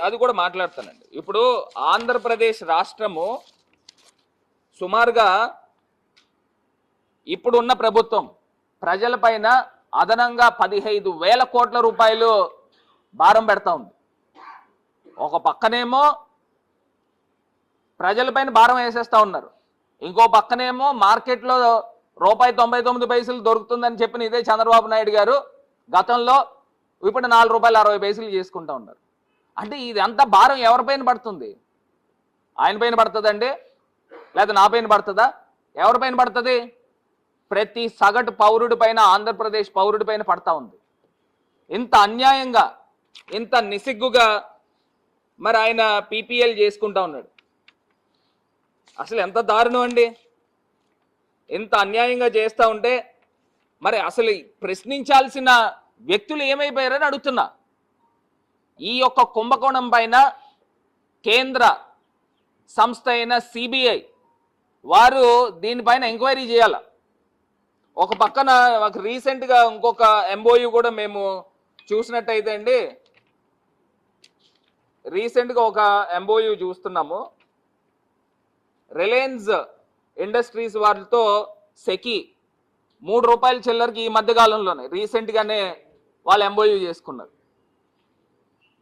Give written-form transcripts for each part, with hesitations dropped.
అది కూడా మాట్లాడతానండి. ఇప్పుడు ఆంధ్రప్రదేశ్ రాష్ట్రము సుమారుగా ఇప్పుడున్న ప్రభుత్వం ప్రజలపైన అదనంగా 15,000 కోట్ల రూపాయలు భారం పెడతా ఉంది. ఒక పక్కనేమో ప్రజలపైన భారం వేసేస్తా ఉన్నారు, ఇంకో పక్కనేమో మార్కెట్లో ₹1.99 దొరుకుతుందని చెప్పిన ఇదే చంద్రబాబు నాయుడు గారు గతంలో ఇప్పుడు ₹4.60 చేసుకుంటా ఉన్నారు. అంటే ఇది అంత భారం ఎవరిపైన పడుతుంది? ఆయన పైన పడుతుందండి, లేదా నా పైన పడుతుందా? ఎవరిపైన పడుతుంది? ప్రతి సగటు పౌరుడి పైన, ఆంధ్రప్రదేశ్ పౌరుడి పైన పడతా ఉంది. ఇంత అన్యాయంగా, ఇంత నిసిగ్గుగా మరి ఆయన పీపీఎల్ చేసుకుంటా ఉన్నాడు. అసలు ఎంత దారుణం అండి! ఇంత అన్యాయంగా చేస్తూ ఉంటే మరి అసలు ప్రశ్నించాల్సిన వ్యక్తులు ఏమైపోయారని అడుగుతున్నా. ఈ యొక్క కుంభకోణం పైన కేంద్ర సంస్థ అయిన సిబిఐ వారు దీనిపైన ఎంక్వైరీ చేయాల. ఒక పక్కన రీసెంట్గా ఇంకొక ఎంఓయూ కూడా మేము చూసినట్టయితే అండి, రీసెంట్గా ఒక ఎంఓయూ చూస్తున్నాము. రిలయన్స్ ఇండస్ట్రీస్ వారితో సెకీ ₹3 చిల్లరకి ఈ మధ్యకాలంలోనే రీసెంట్గానే వాళ్ళు ఎంఓయూ చేసుకున్నారు.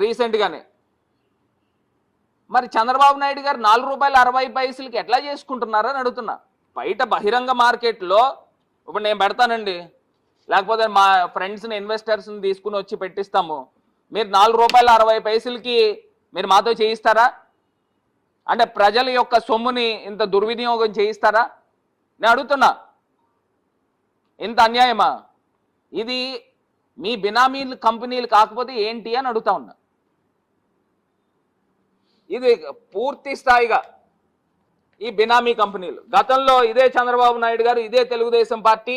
రీసెంట్గానే మరి చంద్రబాబు నాయుడు గారు ₹4.60 ఎట్లా చేసుకుంటున్నారని అడుగుతున్నా. బయట బహిరంగ మార్కెట్లో ఇప్పుడు నేను పెడతానండి, లేకపోతే మా ఫ్రెండ్స్ని, ఇన్వెస్టర్స్ని తీసుకుని వచ్చి పెట్టిస్తాము. మీరు ₹4.60 మీరు మాతో చేయిస్తారా? అంటే ప్రజల యొక్క సొమ్ముని ఇంత దుర్వినియోగం చేయిస్తారా? నేను అడుగుతున్నా. ఇంత అన్యాయమా ఇది? మీ బినామీలు కంపెనీలు కాకపోతే ఏంటి అని అడుగుతా ఉన్నా. ఇది పూర్తి స్థాయిగా ఈ బినామీ కంపెనీలు. గతంలో ఇదే చంద్రబాబు నాయుడు గారు, ఇదే తెలుగుదేశం పార్టీ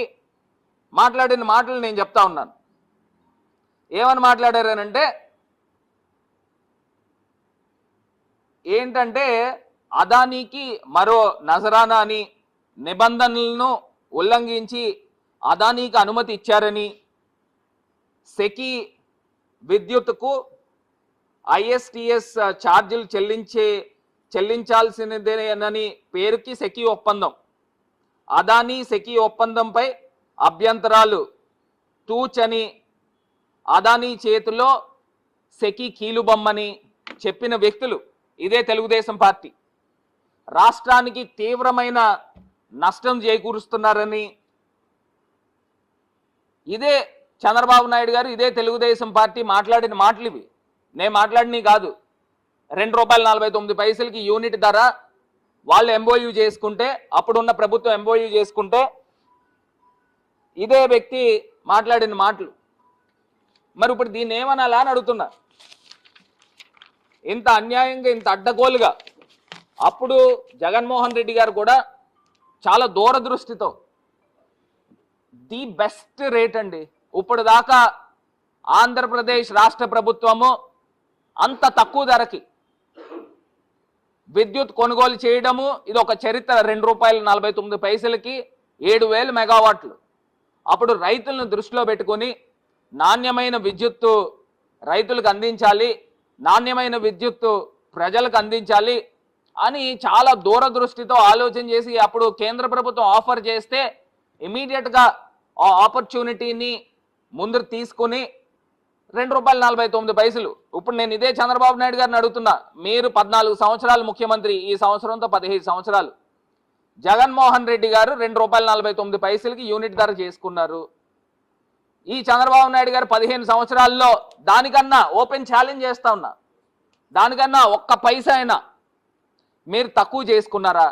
మాట్లాడిన మాటలు నేను చెప్తా ఉన్నాను. ఏమని మాట్లాడారనంటే, ఏంటంటే అదానీకి మరో నజరానా అని, నిబంధనలను ఉల్లంఘించి అదానీకి అనుమతి ఇచ్చారని, సెకీ విద్యుత్తుకు ఐఎస్టిఎస్ ఛార్జీలు చెల్లించాల్సినదేనని పేరుకి సెకీ ఒప్పందం, అదానీ సెకీ ఒప్పందంపై అభ్యంతరాలు తూచని, అదానీ చేతిలో సెకీ కీలుబొమ్మని చెప్పిన వ్యక్తులు ఇదే తెలుగుదేశం పార్టీ. రాష్ట్రానికి తీవ్రమైన నష్టం చేకూరుస్తున్నారని ఇదే చంద్రబాబు నాయుడు గారు, ఇదే తెలుగుదేశం పార్టీ మాట్లాడిన మాటలు ఇవి. నేను మాట్లాడినవి కాదు. ₹2.49 యూనిట్ ధర వాళ్ళు ఎంఓయూ చేసుకుంటే, అప్పుడున్న ప్రభుత్వం ఎంఓయూ చేసుకుంటే ఇదే వ్యక్తి మాట్లాడిన మాటలు. మరి ఇప్పుడు దీన్ని ఏమనాలా అని అడుగుతున్నా. ఇంత అన్యాయంగా, ఇంత అడ్డగోలుగా అప్పుడు జగన్మోహన్ రెడ్డి గారు కూడా చాలా దూరదృష్టితో ది బెస్ట్ రేట్ అండి, ఇప్పుడు దాకా ఆంధ్రప్రదేశ్ రాష్ట్ర ప్రభుత్వము అంత తక్కువ ధరకి విద్యుత్ కొనుగోలు చేయడము ఇది ఒక చరిత్ర. ₹2.49 7,000 మెగావాట్లు. అప్పుడు రైతులను దృష్టిలో పెట్టుకొని నాణ్యమైన విద్యుత్తు రైతులకు అందించాలి, నాణ్యమైన విద్యుత్తు ప్రజలకు అందించాలి అని చాలా దూరదృష్టితో ఆలోచన చేసి అప్పుడు కేంద్ర ప్రభుత్వం ఆఫర్ చేస్తే ఇమీడియట్గా ఆ ఆపర్చునిటీని ముందు తీసుకుని ₹2.49. ఇప్పుడు నేను ఇదే చంద్రబాబు నాయుడు గారిని అడుగుతున్నా. మీరు 14 సంవత్సరాలు ముఖ్యమంత్రి, ఈ సంవత్సరంతో 15 సంవత్సరాలు. జగన్మోహన్ రెడ్డి గారు ₹2.49 యూనిట్ ధర చేసుకున్నారు. ఈ చంద్రబాబు నాయుడు గారు 15 సంవత్సరాల్లో దానికన్నా ఓపెన్ ఛాలెంజ్ చేస్తా ఉన్నా, దానికన్నా ఒక్క పైసా అయినా మీరు తక్కువ చేసుకున్నారా?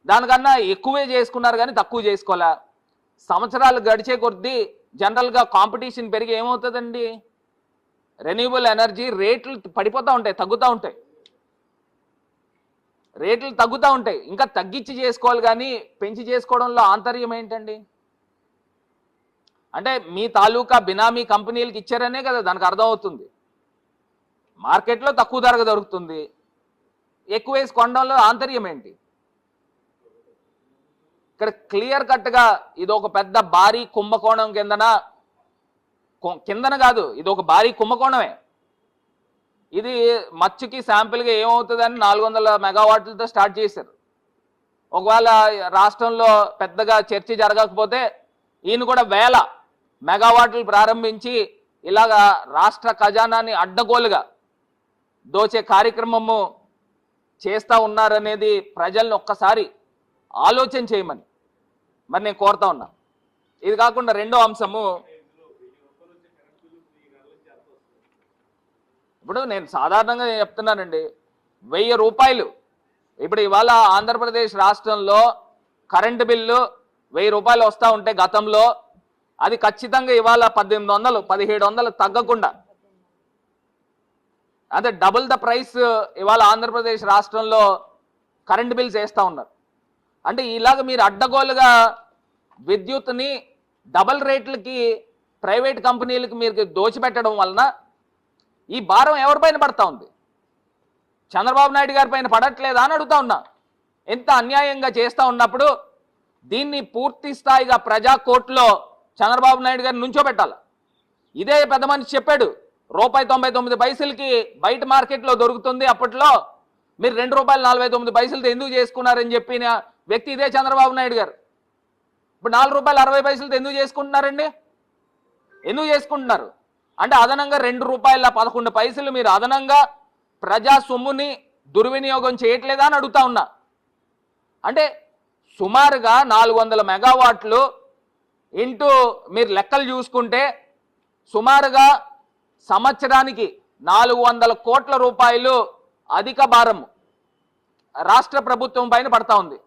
దానికన్నా ఎక్కువే చేసుకున్నారు కానీ తక్కువ చేసుకోలే. సంవత్సరాలు గడిచే కొద్దీ జనరల్గా కాంపిటీషన్ పెరిగి ఏమవుతుందండి, రెన్యూబుల్ ఎనర్జీ రేట్లు పడిపోతూ ఉంటాయి, తగ్గుతూ ఉంటాయి, రేట్లు తగ్గుతూ ఉంటాయి. ఇంకా తగ్గించి చేసుకోవాలి కానీ పెంచి చేసుకోవడంలో ఆంతర్యం ఏంటండి? అంటే మీ తాలూకా బినామీ కంపెనీలకు ఇచ్చారనే కదా దానికి అర్థం అవుతుంది. మార్కెట్లో తక్కువ ధరకు దొరుకుతుంది, ఎక్కువ వేసి కొనడంలో ఆంతర్యం ఏంటి? ఇక్కడ క్లియర్ కట్గా ఇది ఒక పెద్ద భారీ కుంభకోణం కిందన కాదు, ఇది ఒక భారీ కుంభకోణమే. ఇది మచ్చుకి శాంపిల్గా ఏమవుతుందని 400 మెగావాట్లతో స్టార్ట్ చేశారు. ఒకవేళ రాష్ట్రంలో పెద్దగా చర్చ జరగకపోతే ఈయన కూడా 1000 మెగావాట్లు ప్రారంభించి ఇలాగా రాష్ట్ర ఖజానాని అడ్డగోలుగా దోచే కార్యక్రమము చేస్తూ ఉన్నారనేది ప్రజల్ని ఒక్కసారి ఆలోచన చేయమని మరి నేను కోరుతా ఉన్నా. ఇది కాకుండా రెండో అంశము, ఇప్పుడు నేను సాధారణంగా చెప్తున్నానండి, 1000 రూపాయలు ఇప్పుడు ఇవాళ ఆంధ్రప్రదేశ్ రాష్ట్రంలో కరెంటు బిల్లు 1000 రూపాయలు వస్తూ ఉంటే గతంలో అది ఖచ్చితంగా ఇవాళ 1800 1700 తగ్గకుండా అదే డబుల్ ద ప్రైస్ ఇవాళ ఆంధ్రప్రదేశ్ రాష్ట్రంలో కరెంటు బిల్స్ వేస్తూ ఉన్నారు. అంటే ఇలాగ మీరు అడ్డగోలుగా విద్యుత్ని డబల్ రేట్లకి ప్రైవేట్ కంపెనీలకు మీరు దోచిపెట్టడం వలన ఈ భారం ఎవరిపైన పడతా ఉంది? చంద్రబాబు నాయుడు గారి పైన పడట్లేదా అని అడుగుతా ఉన్నా. ఎంత అన్యాయంగా చేస్తూ ఉన్నప్పుడు దీన్ని పూర్తి స్థాయిగా ప్రజా కోర్టులో చంద్రబాబు నాయుడు గారిని నుంచోబెట్టాలి. ఇదే పెద్ద మనిషి చెప్పాడు, ₹1.99 బయట మార్కెట్లో దొరుకుతుంది, అప్పట్లో మీరు ₹2.49 ఎందుకు చేసుకున్నారని చెప్పిన వ్యక్తి ఇదే చంద్రబాబు నాయుడు గారు. ఇప్పుడు ₹4.60 ఎందుకు చేసుకుంటున్నారండి? ఎందుకు చేసుకుంటున్నారు అంటే అదనంగా ₹2.11 మీరు అదనంగా ప్రజా సొమ్ముని దుర్వినియోగం చేయట్లేదా అని అడుగుతా ఉన్నా. అంటే సుమారుగా 400 మెగావాట్లు ఇంటూ మీరు లెక్కలు చూసుకుంటే సుమారుగా సంవత్సరానికి 400 కోట్ల రూపాయలు అధిక భారం రాష్ట్ర ప్రభుత్వం పైన పడతా ఉంది.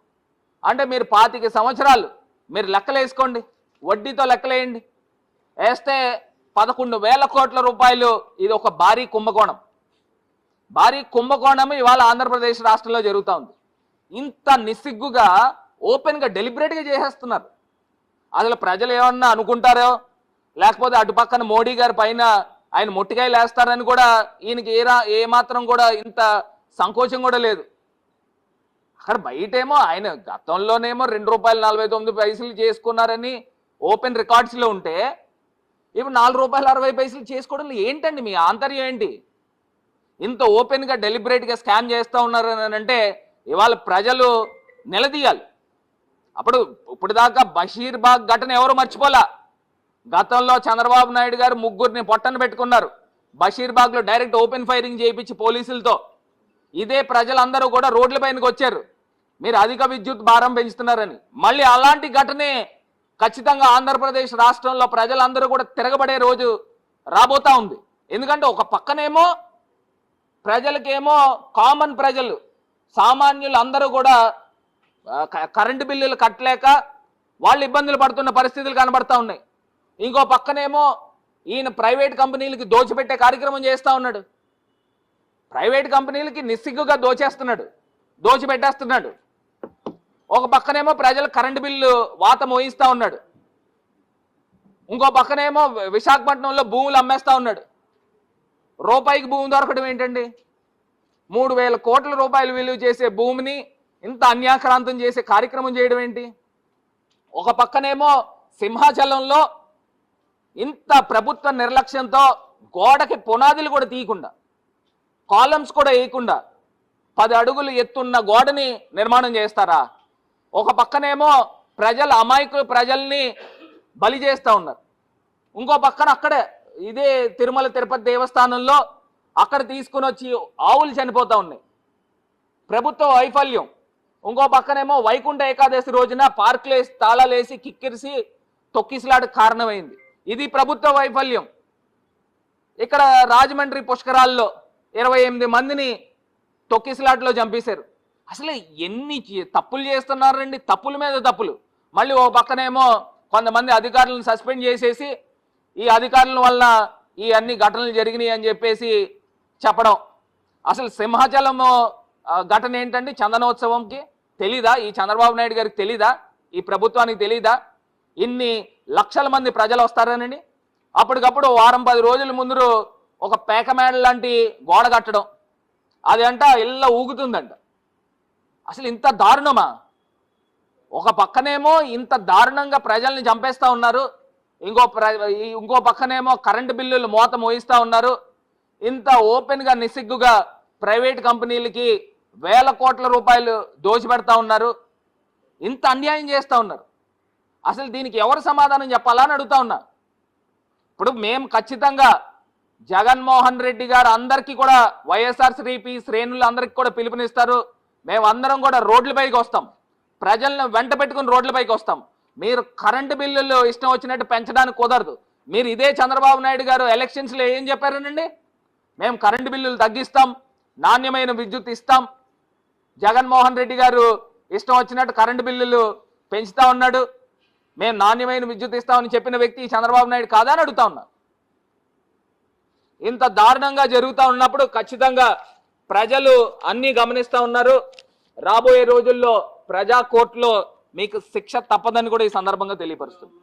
అంటే మీరు 25 సంవత్సరాలు మీరు లెక్కలు వేసుకోండి, వడ్డీతో లెక్కలేయండి, వేస్తే 11,000 కోట్ల రూపాయలు. ఇది ఒక భారీ కుంభకోణం. భారీ కుంభకోణం ఇవాళ ఆంధ్రప్రదేశ్ రాష్ట్రంలో జరుగుతూ ఉంది. ఇంత నిస్సిగ్గుగా ఓపెన్గా డెలిబరేట్గా చేసేస్తున్నారు. అసలు ప్రజలు ఏమన్నా అనుకుంటారో, లేకపోతే అటుపక్కన మోడీ గారి పైన ఆయన మొట్టికాయలు వేస్తారని కూడా ఈయనకి ఏ మాత్రం కూడా ఇంత సంకోచం కూడా లేదు. అక్కడ బయటేమో ఆయన గతంలోనేమో ₹2.49 చేసుకున్నారని ఓపెన్ రికార్డ్స్లో ఉంటే ఇప్పుడు ₹4.60 చేసుకోవడంలో ఏంటండి మీ ఆంతర్యం ఏంటి? ఇంత ఓపెన్గా డెలిబరేట్గా స్కామ్ చేస్తూ ఉన్నారు అని అంటే ఇవాళ ప్రజలు నిలదీయాలి. ఇప్పుడు దాకా బషీర్బాగ్ ఘటన ఎవరు మర్చిపోలా. గతంలో చంద్రబాబు నాయుడు గారు 3 పొట్టను పెట్టుకున్నారు. బషీర్బాగ్లో డైరెక్ట్ ఓపెన్ ఫైరింగ్ చేయించి పోలీసులతో ఇదే ప్రజలందరూ కూడా రోడ్ల పైనకి వచ్చారు, మీరు అధిక విద్యుత్ భారం పెంచుతున్నారని. మళ్ళీ అలాంటి ఘటనే ఖచ్చితంగా ఆంధ్రప్రదేశ్ రాష్ట్రంలో ప్రజలందరూ కూడా తిరగబడే రోజు రాబోతా ఉంది. ఎందుకంటే ఒక పక్కనేమో ప్రజలకేమో కామన్ ప్రజలు సామాన్యులు అందరూ కూడా కరెంటు బిల్లులు కట్టలేక వాళ్ళు ఇబ్బందులు పడుతున్న పరిస్థితులు కనబడతా ఉన్నాయి. ఇంకో పక్కనేమో ఈయన ప్రైవేట్ కంపెనీలకి దోచిపెట్టే కార్యక్రమం చేస్తూ ఉన్నాడు. ప్రైవేట్ కంపెనీలకి నిస్సిగ్గుగా దోచిపెట్టేస్తున్నాడు. ఒక పక్కనేమో ప్రజలు కరెంటు బిల్లు వాత మోయిస్తూ ఉన్నాడు. ఇంకో పక్కనేమో విశాఖపట్నంలో భూములు అమ్మేస్తూ ఉన్నాడు. రూపాయికి భూమి దొరకడం ఏంటండి? 3,000 కోట్ల రూపాయలు విలువ చేసే భూమిని ఇంత అన్యాక్రాంతం చేసే కార్యక్రమం చేయడం ఏంటి? ఒక పక్కనేమో సింహాచలంలో ఇంత ప్రభుత్వ నిర్లక్ష్యంతో గోడకి పునాదులు కూడా తీయకుండా, కాలమ్స్ కూడా వేయకుండా 10 అడుగులు ఎత్తున్న గోడని నిర్మాణం చేస్తారా? ఒక పక్కనేమో అమాయకులు ప్రజల్ని బలి చేస్తూ ఉన్నారు. ఇంకో పక్కన అక్కడే ఇదే తిరుమల తిరుపతి దేవస్థానంలో అక్కడ తీసుకుని వచ్చి ఆవులు చనిపోతూ ఉన్నాయి. ప్రభుత్వ వైఫల్యం. ఇంకో పక్కనేమో వైకుంఠ ఏకాదశి రోజున పార్కులేసి తాళాలేసి కిక్కిరిసి తొక్కిసలాటకు కారణమైంది. ఇది ప్రభుత్వ వైఫల్యం. ఇక్కడ రాజమండ్రి పుష్కరాల్లో 28 మందిని తొక్కిసలాటలో చంపేశారు. అసలు ఎన్ని తప్పులు చేస్తున్నారండి, తప్పుల మీద తప్పులు. మళ్ళీ ఓ పక్కనేమో కొంతమంది అధికారులను సస్పెండ్ చేసేసి ఈ అధికారుల వల్ల ఈ అన్ని ఘటనలు జరిగినాయి అని చెప్పేసి చెప్పడం. అసలు సింహాచలం ఘటన ఏంటండి? చందనోత్సవంకి తెలీదా? ఈ చంద్రబాబు నాయుడు గారికి తెలీదా? ఈ ప్రభుత్వానికి తెలీదా? ఇన్ని లక్షల మంది ప్రజలు వస్తారనండి. అప్పటికప్పుడు వారం 10 రోజుల ముందు ఒక పేకమేడ లాంటి గోడ కట్టడం, అది అంట ఇళ్ళ ఊగుతుందంట. అసలు ఇంత దారుణమా? ఒక పక్కనేమో ఇంత దారుణంగా ప్రజల్ని చంపేస్తూ ఉన్నారు, ఇంకో పక్కనేమో కరెంటు బిల్లులు మోత మోయిస్తూ ఉన్నారు. ఇంత ఓపెన్గా నిస్సిగ్గుగా ప్రైవేట్ కంపెనీలకి వేల కోట్ల రూపాయలు దోచిపెడతా ఉన్నారు, ఇంత అన్యాయం చేస్తూ ఉన్నారు. అసలు దీనికి ఎవరు సమాధానం చెప్పాలా అని అడుగుతా ఉన్నా. ఇప్పుడు మేము ఖచ్చితంగా జగన్మోహన్ రెడ్డి గారు అందరికీ కూడా వైఎస్ఆర్సీపీ శ్రేణులు అందరికీ కూడా పిలుపునిస్తారు. మేము అందరం కూడా రోడ్లపైకి వస్తాం, ప్రజలను వెంట పెట్టుకుని రోడ్లపైకి వస్తాం. మీరు కరెంటు బిల్లులు ఇష్టం వచ్చినట్టు పెంచడానికి కుదరదు. మీరు ఇదే చంద్రబాబు నాయుడు గారు ఎలక్షన్స్లో ఏం చెప్పారనండి, మేము కరెంటు బిల్లులు తగ్గిస్తాం, నాణ్యమైన విద్యుత్ ఇస్తాం. జగన్మోహన్ రెడ్డి గారు ఇష్టం వచ్చినట్టు కరెంటు బిల్లులు పెంచుతా ఉన్నాడు, మేము నాణ్యమైన విద్యుత్ ఇస్తామని చెప్పిన వ్యక్తి చంద్రబాబు నాయుడు కాదా అని అడుగుతా ఉన్నా. ఇంత దారుణంగా జరుగుతూ ఉన్నప్పుడు ఖచ్చితంగా ప్రజలు అన్నీ గమనిస్తూ ఉన్నారు. రాబోయే రోజుల్లో ప్రజా కోర్టులో మీకు శిక్ష తప్పదని కూడా ఈ సందర్భంగా తెలియపరుస్తుంది.